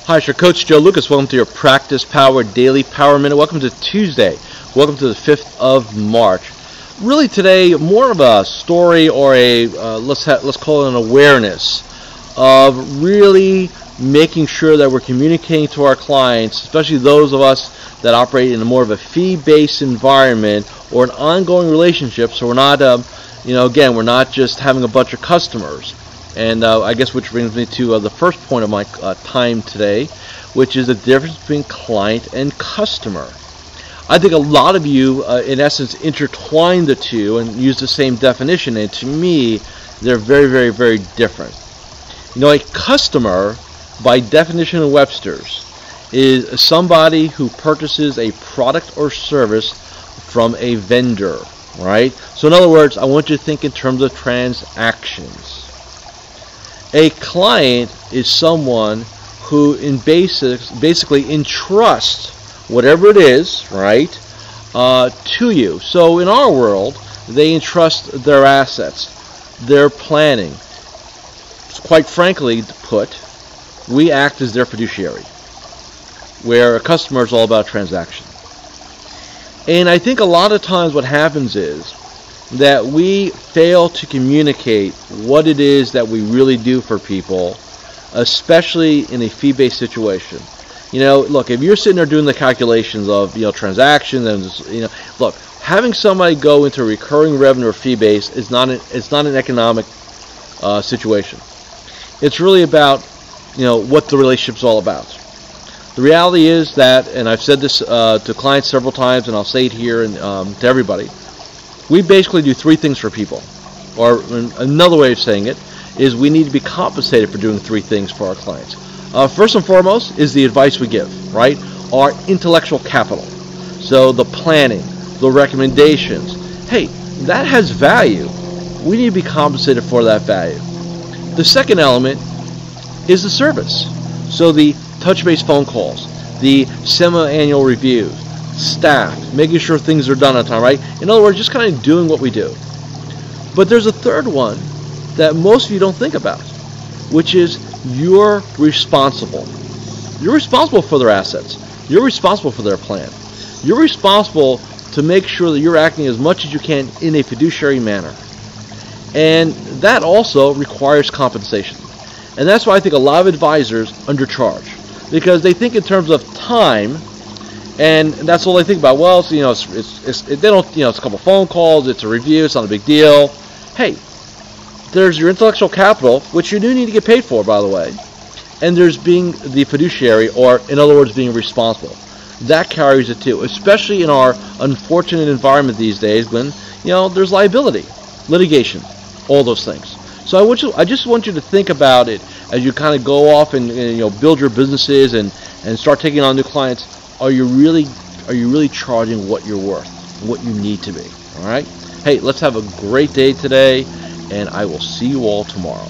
Hi, it's your Coach Joe Lukacs. Welcome to your Practice Power Daily Power Minute. Welcome to Tuesday. Welcome to the 5th of March. Really today, more of a story or a, let's call it an awareness of really making sure that we're communicating to our clients, especially those of us that operate in a more of a fee-based environment or an ongoing relationship, so we're not, again, we're not just having a bunch of customers. And I guess which brings me to the first point of my time today, which is the difference between client and customer. I think a lot of you, in essence, intertwine the two and use the same definition, and to me, they're very, very, very different. A customer, by definition of Webster's, is somebody who purchases a product or service from a vendor, right? So in other words, I want you to think in terms of transactions. A client is someone who basically entrusts whatever it is, right, to you. So in our world, they entrust their assets, their planning. Quite frankly put, we act as their fiduciary, where a customer is all about transaction. And I think a lot of times what happens is that we fail to communicate what it is that we really do for people, especially in a fee-based situation. Look, if you're sitting there doing the calculations of, transactions and, look, having somebody go into recurring revenue or fee-based is not an economic situation. It's really about, what the relationship's all about. The reality is that, and I've said this to clients several times, and I'll say it here and to everybody, we basically do three things for people. Or another way of saying it is we need to be compensated for doing three things for our clients. First and foremost is the advice we give, right? Our intellectual capital. So the planning, the recommendations. Hey, that has value. We need to be compensated for that value. The second element is the service. So the touch-base phone calls, the semi-annual reviews, staff, making sure things are done on time, right? In other words, just kind of doing what we do. But there's a third one that most of you don't think about, which is you're responsible. You're responsible for their assets. You're responsible for their plan. You're responsible to make sure that you're acting as much as you can in a fiduciary manner. And that also requires compensation. And that's why I think a lot of advisors undercharge, because they think in terms of time. And that's all they think about. Well, they don't. It's a couple phone calls. It's a review. It's not a big deal. Hey, there's your intellectual capital, which you do need to get paid for, by the way. And there's being the fiduciary, or in other words, being responsible. That carries it too, especially in our unfortunate environment these days, when there's liability, litigation, all those things. So I just want you to think about it as you kind of go off and build your businesses and start taking on new clients. Are you really charging what you're worth, what you need to be? All right? Hey, let's have a great day today, and I will see you all tomorrow.